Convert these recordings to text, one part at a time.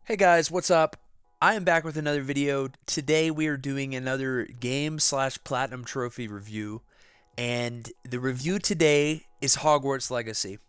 Hey guys, what's up? I am back with another video. Today we are doing another game slash platinum trophy review, and the review today is Hogwarts Legacy.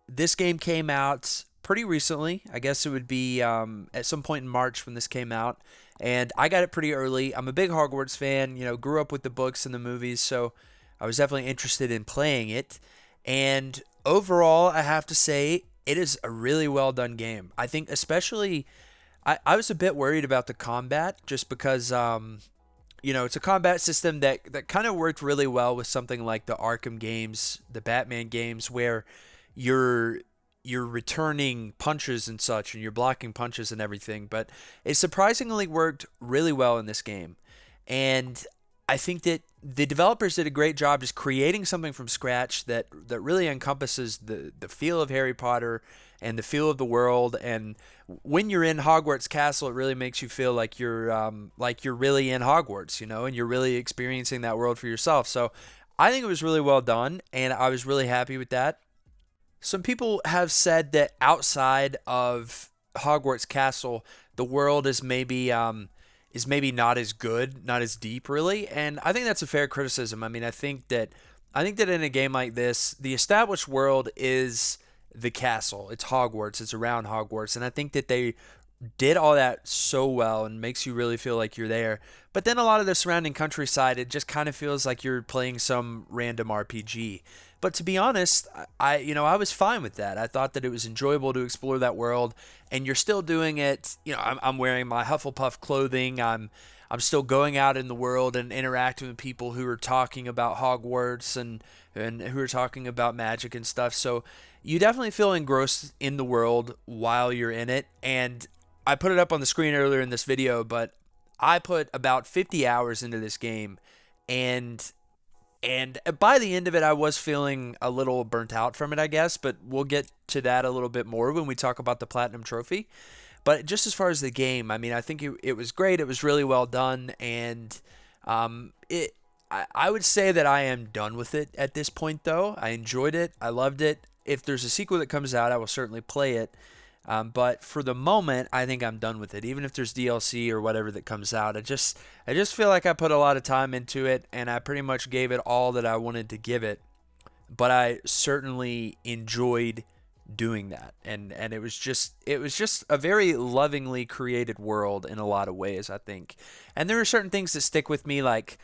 This game came out pretty recently. I guess it would be at some point in March when this came out, and I got it pretty early. I'm a big Hogwarts fan. Grew up with the books and the movies, so I was definitely interested in playing it. And overall, I have to say it is a really well done game. I think especially I was a bit worried about the combat just because it's a combat system that kind of worked really well with something like the Arkham games, the Batman games, where you're you're returning punches and such, and you're blocking punches and everything. But it surprisingly worked really well in this game, and I think that the developers did a great job just creating something from scratch that really encompasses the feel of Harry Potter and the feel of the world. And when you're in Hogwarts Castle, it really makes you feel like you're really in Hogwarts, and you're really experiencing that world for yourself. So I think it was really well done, and I was really happy with that. Some people have said that outside of Hogwarts Castle, the world is maybe not as good, not as deep, really, and I think that's a fair criticism. I mean, I think that in a game like this, the established world is the castle. It's Hogwarts. It's around Hogwarts, and I think that they did all that so well and makes you really feel like you're there. But then a lot of the surrounding countryside, it just kind of feels like you're playing some random RPG. But to be honest, I was fine with that. I thought that it was enjoyable to explore that world, and you're still doing it. I'm wearing my Hufflepuff clothing. I'm still going out in the world and interacting with people who are talking about Hogwarts and who are talking about magic and stuff. So you definitely feel engrossed in the world while you're in it. And I put it up on the screen earlier in this video, but I put about 50 hours into this game, and by the end of it, I was feeling a little burnt out from it, I guess. But we'll get to that a little bit more when we talk about the platinum trophy. But just as far as the game, I mean, I think it was great. It was really well done, and it. I would say that I am done with it at this point, though. I enjoyed it. I loved it. If there's a sequel that comes out, I will certainly play it. But for the moment, I think I'm done with it. Even if there's DLC or whatever that comes out, I just feel like I put a lot of time into it, and I pretty much gave it all that I wanted to give it. But I certainly enjoyed doing that, and it was just a very lovingly created world in a lot of ways, I think. And there are certain things that stick with me, like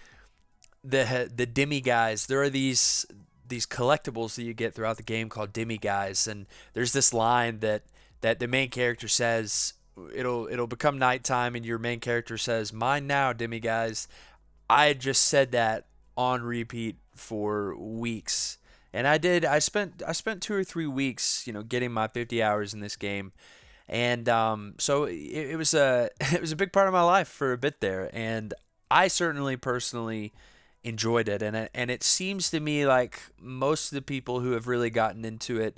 the demi guys. There are these collectibles that you get throughout the game called demi guys, and there's this line that the main character says. It'll become nighttime, and your main character says, "Mine now, demi guys." I just said that on repeat for weeks. And I did. I spent 2 or 3 weeks, getting my 50 hours in this game, and so it was a it was a big part of my life for a bit there, and I certainly personally enjoyed it, and it seems to me like most of the people who have really gotten into it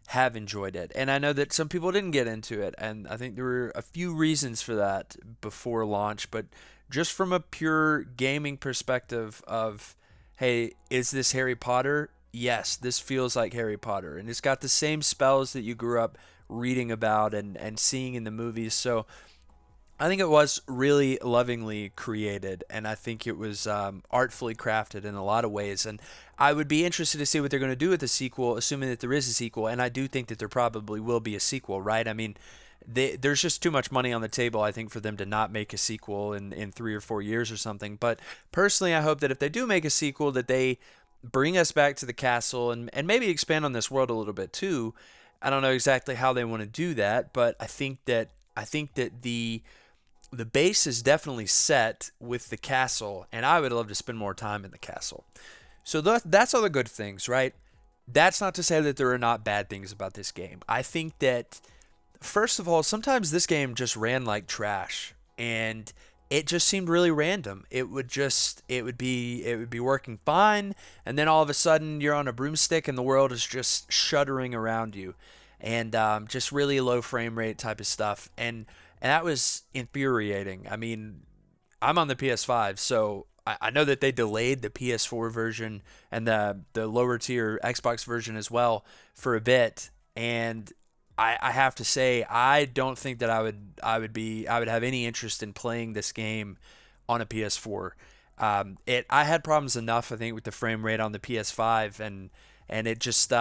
have enjoyed it. And I know that some people didn't get into it, and I think there were a few reasons for that before launch. But just from a pure gaming perspective of, hey, is this Harry Potter? Yes, this feels like Harry Potter, and it's got the same spells that you grew up reading about and seeing in the movies. So I think it was really lovingly created, and I think it was artfully crafted in a lot of ways. And I would be interested to see what they're going to do with the sequel, assuming that there is a sequel. And I do think that there probably will be a sequel, right? I mean, there's just too much money on the table, I think, for them to not make a sequel in 3 or 4 years or something. But personally, I hope that if they do make a sequel, that they bring us back to the castle and maybe expand on this world a little bit too. I don't know exactly how they want to do that, but I think that the base is definitely set with the castle, and I would love to spend more time in the castle. So that's all the good things, right? That's not to say that there are not bad things about this game. I think that, first of all, sometimes this game just ran like trash, and it just seemed really random. It would be working fine, and then all of a sudden you're on a broomstick and the world is just shuddering around you, and just really low frame rate type of stuff. And that was infuriating. I mean, I'm on the PS5, so I know that they delayed the PS4 version and the lower tier Xbox version as well for a bit, and I have to say I don't think that I would have any interest in playing this game on a PS4. I had problems enough, I think, with the frame rate on the PS5, and it just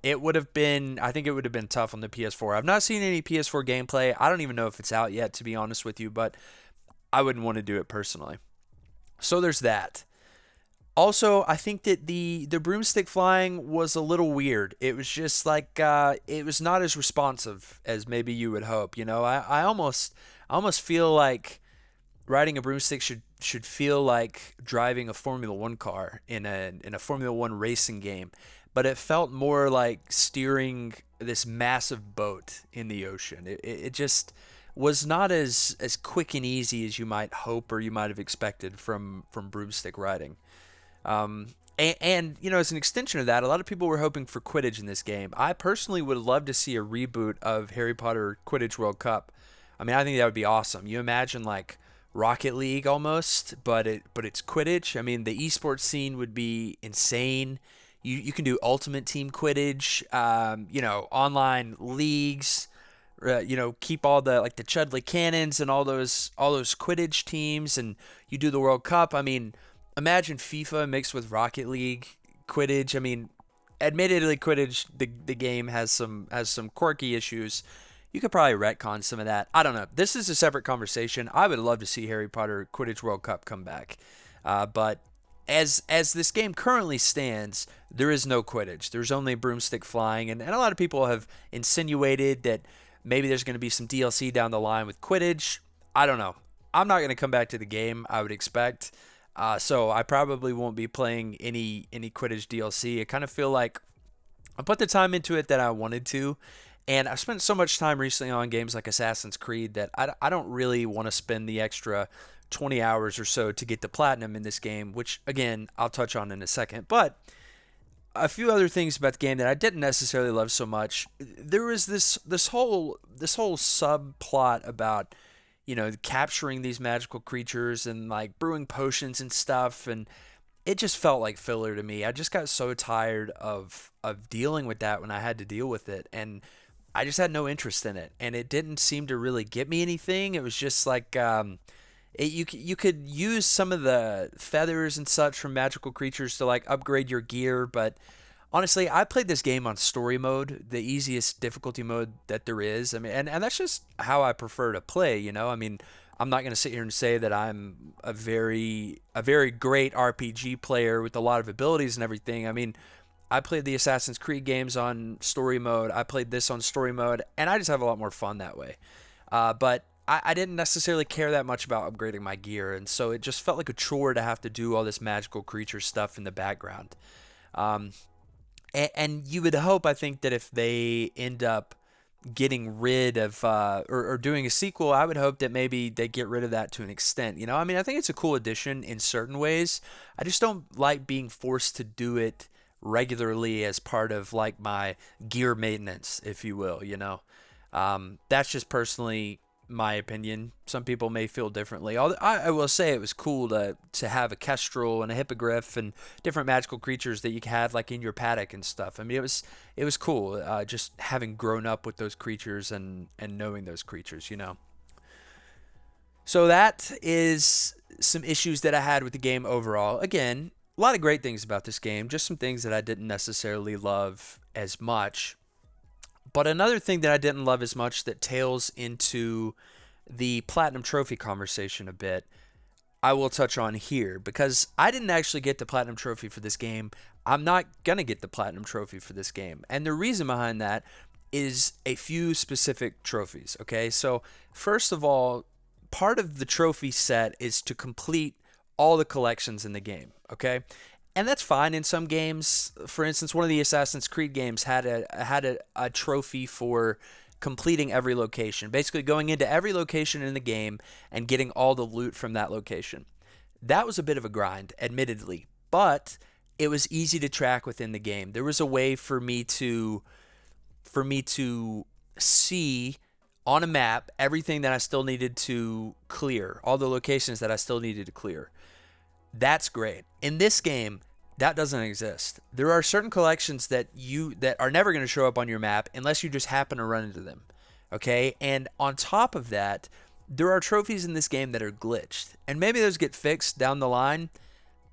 it would have been, I think it would have been tough on the PS4. I've not seen any PS4 gameplay. I don't even know if it's out yet, to be honest with you, but I wouldn't want to do it personally. So there's that. Also, I think that the broomstick flying was a little weird. It was just like it was not as responsive as maybe you would hope. You know, I almost feel like riding a broomstick should feel like driving a Formula One car in a Formula One racing game, but it felt more like steering this massive boat in the ocean. It just was not as quick and easy as you might hope or you might have expected from broomstick riding. You know, as an extension of that, a lot of people were hoping for Quidditch in this game. I personally would love to see a reboot of Harry Potter Quidditch World Cup. I mean, I think that would be awesome. You imagine like Rocket League almost, but it's Quidditch. I mean, the esports scene would be insane. You can do Ultimate Team Quidditch, you know, online leagues. You know, keep all the like the Chudley Cannons and all those Quidditch teams, and you do the World Cup. I mean, imagine FIFA mixed with Rocket League Quidditch. I mean, admittedly, Quidditch the game has some quirky issues. You could probably retcon some of that. I don't know. This is a separate conversation. I would love to see Harry Potter Quidditch World Cup come back, but as this game currently stands, there is no Quidditch. There's only broomstick flying, and a lot of people have insinuated that maybe there's going to be some DLC down the line with Quidditch. I don't know. I'm not going to come back to the game, I would expect. So I probably won't be playing any Quidditch DLC. I kind of feel like I put the time into it that I wanted to, and I've spent so much time recently on games like Assassin's Creed that I don't really want to spend the extra 20 hours or so to get the platinum in this game, which again I'll touch on in a second. But a few other things about the game that I didn't necessarily love so much. There was this whole subplot about, you know, capturing these magical creatures and like brewing potions and stuff, and it just felt like filler to me. I just got so tired of dealing with that when I had to deal with it, and I just had no interest in it, and it didn't seem to really get me anything. It was just like you could use some of the feathers and such from magical creatures to like upgrade your gear, but honestly, I played this game on story mode, the easiest difficulty mode that there is. I mean, and that's just how I prefer to play, you know? I mean, I'm not going to sit here and say that I'm a very great RPG player with a lot of abilities and everything. I mean, I played the Assassin's Creed games on story mode. I played this on story mode, and I just have a lot more fun that way. But I didn't necessarily care that much about upgrading my gear, and so it just felt like a chore to have to do all this magical creature stuff in the background. Um, and you would hope, I think, that if they end up getting rid of or doing a sequel, I would hope that maybe they get rid of that to an extent. You know, I mean, I think it's a cool addition in certain ways. I just don't like being forced to do it regularly as part of like my gear maintenance, if you will. You know, that's just personally my opinion. Some people may feel differently. I will say it was cool to have a kestrel and a hippogriff and different magical creatures that you had like in your paddock and stuff. I mean, it was cool, just having grown up with those creatures and knowing those creatures, you know. So that is some issues that I had with the game overall. Again, a lot of great things about this game, just some things that I didn't necessarily love as much. But another thing that I didn't love as much that tails into the Platinum Trophy conversation a bit, I will touch on here because I didn't actually get the Platinum Trophy for this game. I'm not going to get the Platinum Trophy for this game. And the reason behind that is a few specific trophies, okay? So, first of all, part of the trophy set is to complete all the collections in the game, okay? And that's fine in some games. For instance, one of the Assassin's Creed games had a trophy for completing every location, basically going into every location in the game and getting all the loot from that location. That was a bit of a grind, admittedly, but it was easy to track within the game. There was a way for me to see on a map everything that I still needed to clear, all the locations that I still needed to clear. That's great. In this game, That doesn't exist. There are certain collections that are never going to show up on your map unless you just happen to run into them. Okay? And on top of that, there are trophies in this game that are glitched. And maybe those get fixed down the line.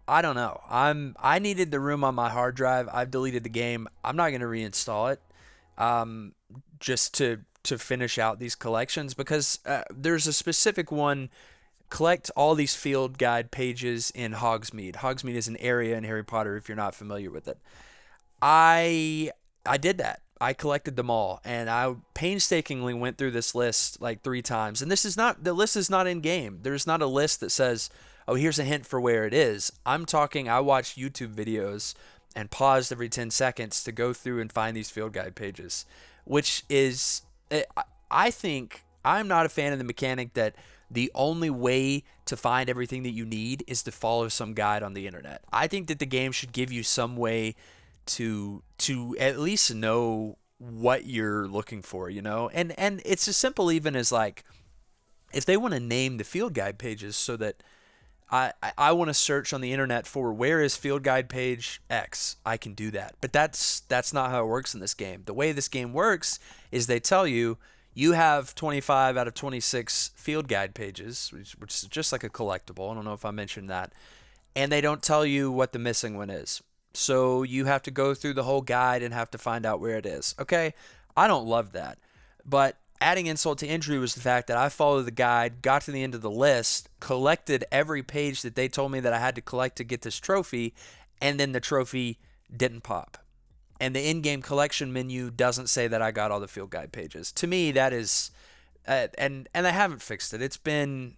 I don't know. I needed the room on my hard drive. I've deleted the game. I'm not going to reinstall it. Just to finish out these collections because there's a specific one. Collect all these field guide pages in Hogsmeade. Hogsmeade is an area in Harry Potter if you're not familiar with it. I I did that. I collected them all and I painstakingly went through this list like 3 times. And this is not the list is not in game. There's not a list that says, "Oh, here's a hint for where it is." I'm talking I watched YouTube videos and paused every 10 seconds to go through and find these field guide pages, which is I think I'm not a fan of the mechanic that the only way to find everything that you need is to follow some guide on the internet. I think that the game should give you some way to at least know what you're looking for, you know? And it's as simple even as like if they want to name the field guide pages so that I want to search on the internet for where is field guide page X. I can do that. But that's not how it works in this game. The way this game works is they tell you you have 25 out of 26 field guide pages, which is just like a collectible. I don't know if I mentioned that. And they don't tell you what the missing one is. So you have to go through the whole guide and have to find out where it is. Okay, I don't love that. But adding insult to injury was the fact that I followed the guide, got to the end of the list, collected every page that they told me that I had to collect to get this trophy, and then the trophy didn't pop. And the in-game collection menu doesn't say that I got all the field guide pages. To me, that is, and I haven't fixed it. It's been,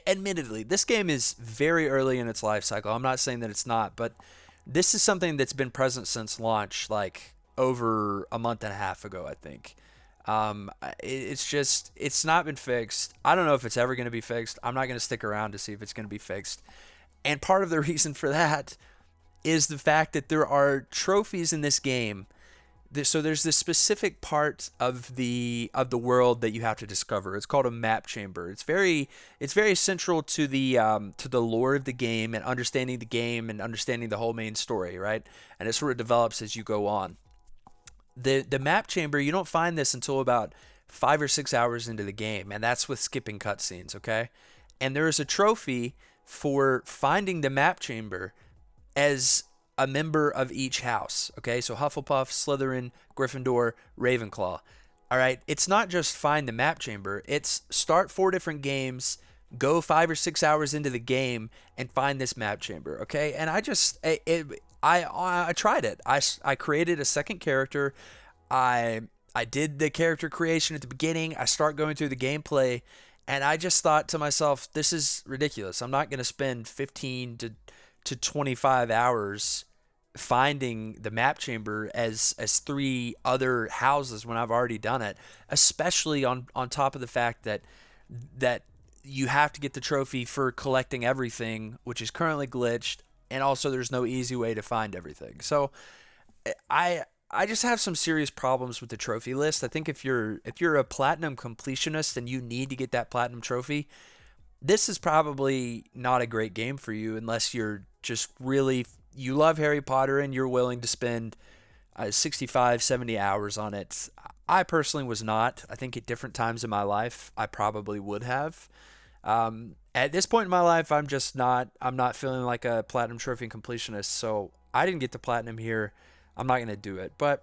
admittedly, this game is very early in its life cycle. I'm not saying that it's not, but this is something that's been present since launch, like over a month and a half ago, I think. It's just, it's not been fixed. I don't know if it's ever going to be fixed. I'm not going to stick around to see if it's going to be fixed. And part of the reason for that is the fact that there are trophies in this game. So there's this specific part of the world that you have to discover. It's called a map chamber. It's very central to the lore of the game and understanding the game and understanding the whole main story, right? And it sort of develops as you go on. The map chamber, you don't find this until about 5 or 6 hours into the game, and that's with skipping cutscenes, okay? And there is a trophy for finding the map chamber as a member of each house. Okay, so Hufflepuff, Slytherin, Gryffindor, Ravenclaw. All right, it's not just find the map chamber. It's start 4 different games, go 5 or 6 hours into the game, and find this map chamber. Okay, and I tried it. I created a second character. I did the character creation at the beginning. I start going through the gameplay, and I just thought to myself, this is ridiculous. I'm not going to spend 15 to 25 hours finding the map chamber as 3 other houses when I've already done it, especially on top of the fact that you have to get the trophy for collecting everything, which is currently glitched, and also there's no easy way to find everything. So I just have some serious problems with the trophy list. I think if you're a platinum completionist and you need to get that platinum trophy, this is probably not a great game for you unless you're just really you love Harry Potter and you're willing to spend 65 70 hours on it. I personally was not. I think at different times in my life I probably would have. At this point in my life I'm not feeling like a platinum trophy completionist, so I didn't get the platinum here. I'm not going to do it. But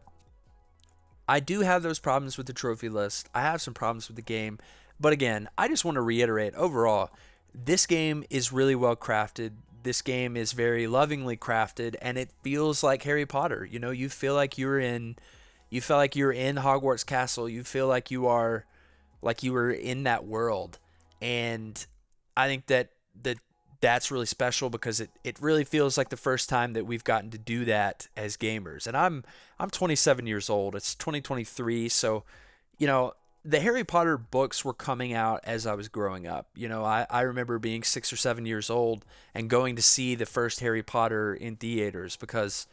I do have those problems with the trophy list. I have some problems with the game. But again, I just want to reiterate overall, this game is really well crafted. This game is very lovingly crafted, and it feels like Harry Potter. You know, you feel like you're in Hogwarts Castle. You feel like you were in that world. And I think that's really special because it really feels like the first time that we've gotten to do that as gamers. And I'm 27 years old. It's 2023, so you know, the Harry Potter books were coming out as I was growing up. You know, I remember being 6 or 7 years old and going to see the first Harry Potter in theaters because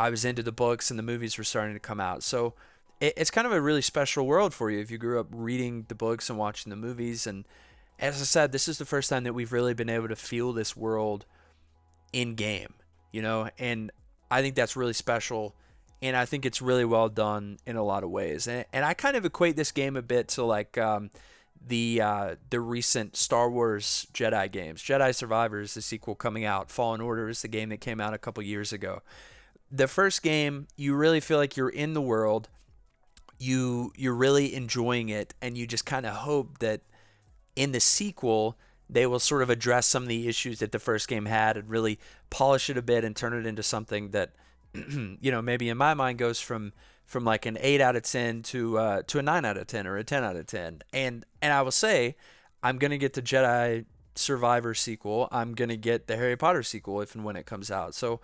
I was into the books and the movies were starting to come out. So it's kind of a really special world for you if you grew up reading the books and watching the movies. And as I said, this is the first time that we've really been able to feel this world in game. and I think that's really special. And I think it's really well done in a lot of ways. And I kind of equate this game a bit to like the recent Star Wars Jedi games. Jedi Survivor is the sequel coming out. Fallen Order is the game that came out a couple years ago. The first game, you really feel like you're in the world. You're really enjoying it, and you just kind of hope that in the sequel they will sort of address some of the issues that the first game had and really polish it a bit and turn it into something that maybe in my mind goes from like an 8 out of 10 to a 9 out of 10 or a 10 out of 10. And I will say I'm going to get the Jedi Survivor sequel. I'm going to get the Harry Potter sequel if and when it comes out. So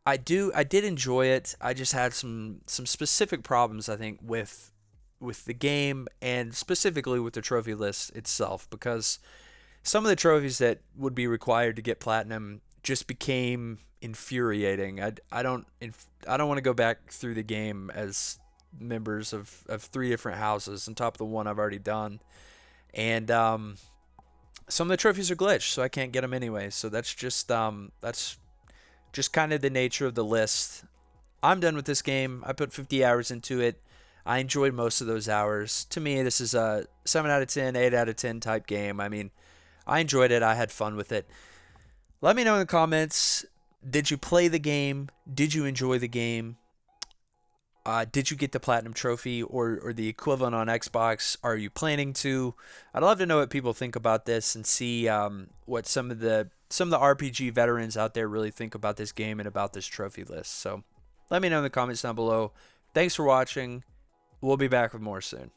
I did enjoy it. I just had some specific problems, I think, with the game and specifically with the trophy list itself, because some of the trophies that would be required to get platinum just became infuriating. I don't want to go back through the game as members of three different houses on top of the one I've already done. And some of the trophies are glitched, so I can't get them anyway. So that's just kind of the nature of the list. I'm done with this game. I put 50 hours into it. I enjoyed most of those hours. To me, this is a 7 out of 10, 8 out of 10 type game. I mean, I enjoyed it. I had fun with it. Let me know in the comments, did you play the game? Did you enjoy the game? Did you get the Platinum Trophy or the equivalent on Xbox? Are you planning to? I'd love to know what people think about this and see what some of the RPG veterans out there really think about this game and about this trophy list. So let me know in the comments down below. Thanks for watching. We'll be back with more soon.